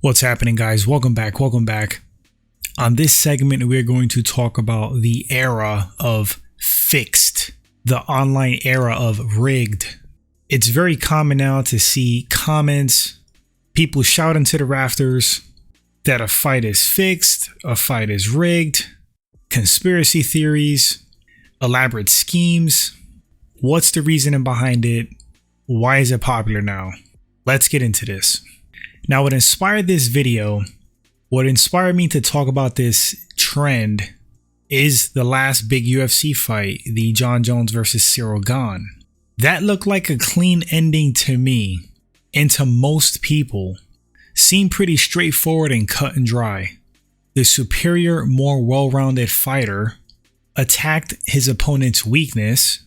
What's happening, guys? Welcome back. On this segment, we're going to talk about the era of fixed, the online era of rigged. It's very common now to see comments, people shouting to the rafters that a fight is fixed, a fight is rigged, conspiracy theories, elaborate schemes. What's the reasoning behind it? Why is it popular now? Let's get into this. Now, what inspired this video, what inspired me to talk about this trend is the last big UFC fight, the Jon Jones versus Ciryl Gane. That looked like a clean ending to me, and to most people, seemed pretty straightforward and cut and dry. The superior, more well-rounded fighter attacked his opponent's weakness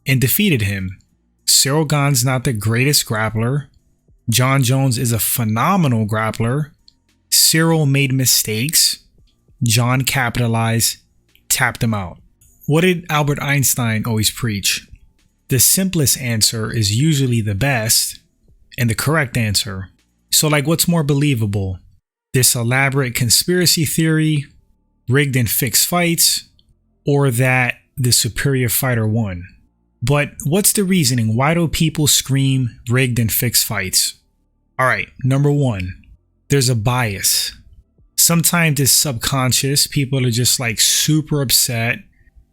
and defeated him. Ciryl Gane's not the greatest grappler. Jon Jones is a phenomenal grappler. Ciryl made mistakes. Jon capitalized, tapped him out. What did Albert Einstein always preach? The simplest answer is usually the best and the correct answer. So, like, what's more believable? This elaborate conspiracy theory, rigged and fixed fights, or that the superior fighter won? But what's the reasoning? Why do people scream rigged and fixed fights? All right, number one, there's a bias. Sometimes it's subconscious. People are just like super upset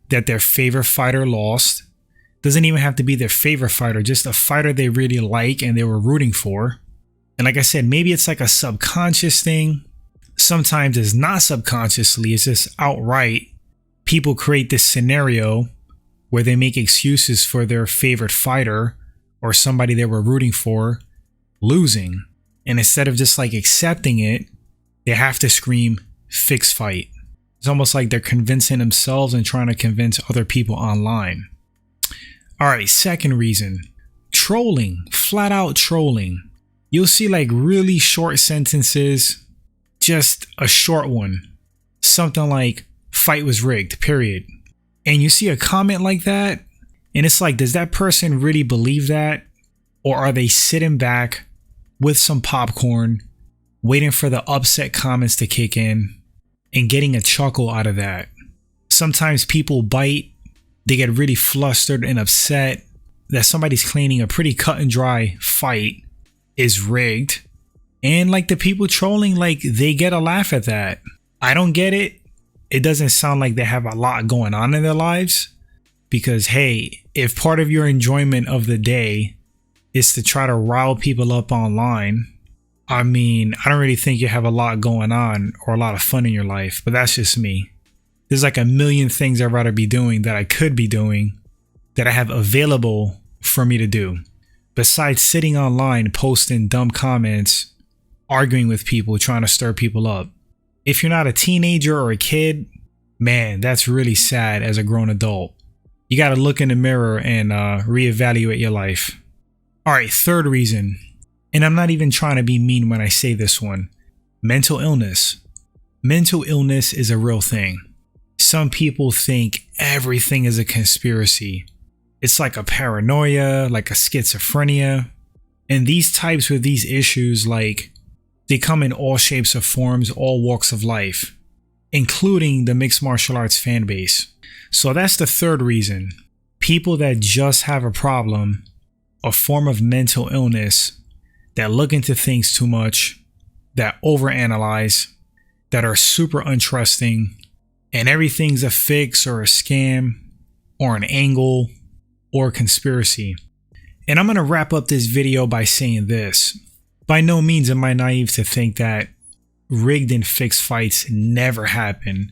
that their favorite fighter lost. Doesn't even have to be their favorite fighter, just a fighter they really like and they were rooting for. And like I said, maybe it's like a subconscious thing. Sometimes it's not subconsciously, it's just outright. People create this scenario where they make excuses for their favorite fighter or somebody they were rooting for losing. And instead of just like accepting it, they have to scream fixed fight. It's almost like they're convincing themselves and trying to convince other people online. All right, second reason, trolling, flat out trolling. You'll see like really short sentences, just a short one, something like fight was rigged, period. And you see a comment like that, and it's like, does that person really believe that? Or are they sitting back with some popcorn, waiting for the upset comments to kick in and getting a chuckle out of that? Sometimes people bite, they get really flustered and upset that somebody's claiming a pretty cut and dry fight is rigged. And like the people trolling, like they get a laugh at that. I don't get it. It doesn't sound like they have a lot going on in their lives, because hey, if part of your enjoyment of the day is to try to rile people up online, I mean, I don't really think you have a lot going on or a lot of fun in your life, but that's just me. There's like a million things I'd rather be doing that I could be doing that I have available for me to do, besides sitting online, posting dumb comments, arguing with people, trying to stir people up. If you're not a teenager or a kid, man, that's really sad as a grown adult. You got to look in the mirror and reevaluate your life. All right, third reason, and I'm not even trying to be mean when I say this one, mental illness. Mental illness is a real thing. Some people think everything is a conspiracy. It's like a paranoia, like a schizophrenia. And these types with these issues, like, they come in all shapes of forms, all walks of life, including the mixed martial arts fan base. So that's the third reason. People that just have a problem, a form of mental illness, that look into things too much, that overanalyze, that are super untrusting, and everything's a fix or a scam or an angle or a conspiracy. And I'm going to wrap up this video by saying this. By no means am I naive to think that rigged and fixed fights never happen,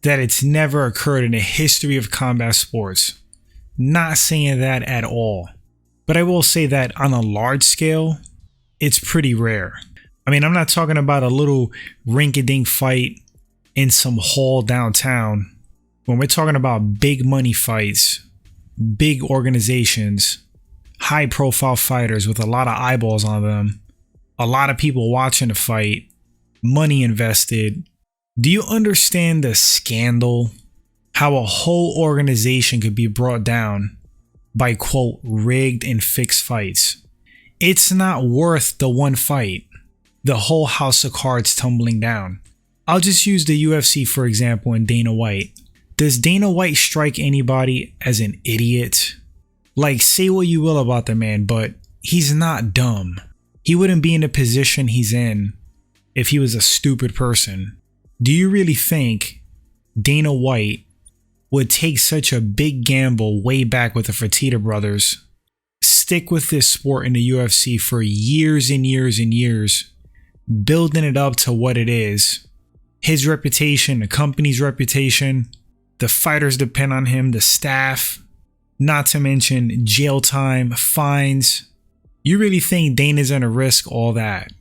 that it's never occurred in the history of combat sports. Not saying that at all. But I will say that on a large scale, it's pretty rare. I mean, I'm not talking about a little rink-a-dink fight in some hall downtown. When we're talking about big money fights, big organizations, high-profile fighters with a lot of eyeballs on them, a lot of people watching the fight, money invested. Do you understand the scandal? How a whole organization could be brought down by, quote, rigged and fixed fights. It's not worth the one fight. the whole house of cards tumbling down. I'll just use the UFC for example and Dana White. Does Dana White strike anybody as an idiot? Like, say what you will about the man, but he's not dumb. He wouldn't be in the position he's in if he was a stupid person. Do you really think Dana White would take such a big gamble way back with the Fertitta brothers, stick with this sport in the UFC for years and years and years, building it up to what it is? His reputation, the company's reputation, the fighters depend on him, the staff, not to mention jail time, fines. You really think Dana's gonna risk all that?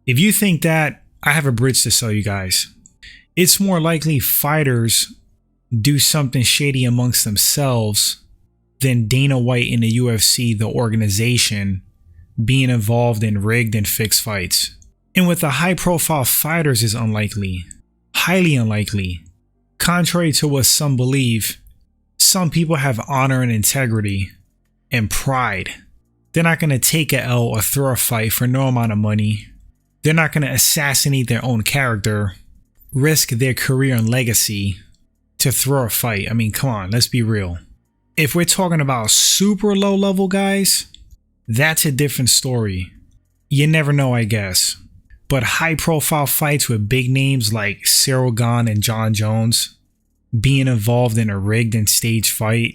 If you think that, I have a bridge to sell you guys. It's more likely fighters do something shady amongst themselves than Dana White in the UFC, the organization, being involved in rigged and fixed fights. And with the high profile fighters is unlikely, highly unlikely. Contrary to what some believe, some people have honor and integrity and pride. They're not going to take a L or throw a fight for no amount of money. They're not going to assassinate their own character, risk their career and legacy to throw a fight. I mean, come on, let's be real. If we're talking about super low level guys, that's a different story. You never know, I guess. But high profile fights with big names like Cyril Gane and John Jones being involved in a rigged and staged fight,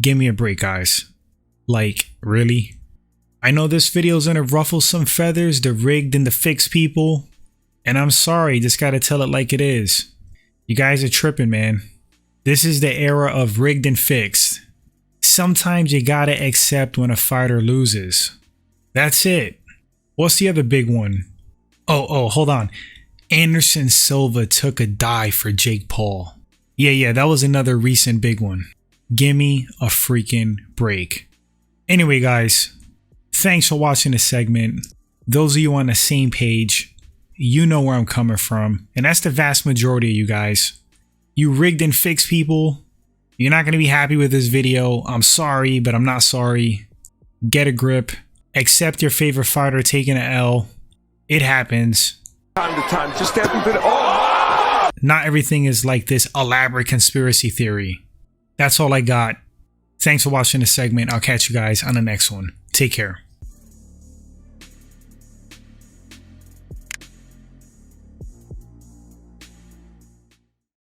give me a break, guys. Like, really? I know this video's gonna ruffle some feathers, the rigged and the fixed people, and I'm sorry, just gotta tell it like it is. You guys are tripping, man. This is the era of rigged and fixed. Sometimes you gotta accept when a fighter loses. That's it. What's the other big one? Oh, hold on. Anderson Silva took a dive for Jake Paul. Yeah, that was another recent big one. Gimme a freaking break. Anyway, guys, thanks for watching this segment. Those of you on the same page, you know where I'm coming from. And that's the vast majority of you guys. You rigged and fixed people, you're not going to be happy with this video. I'm sorry, but I'm not sorry. Get a grip. Accept your favorite fighter taking an L. It happens. Time to time, just every bit. Oh! Not everything is like this elaborate conspiracy theory. That's all I got. Thanks for watching this segment. I'll catch you guys on the next one. Take care.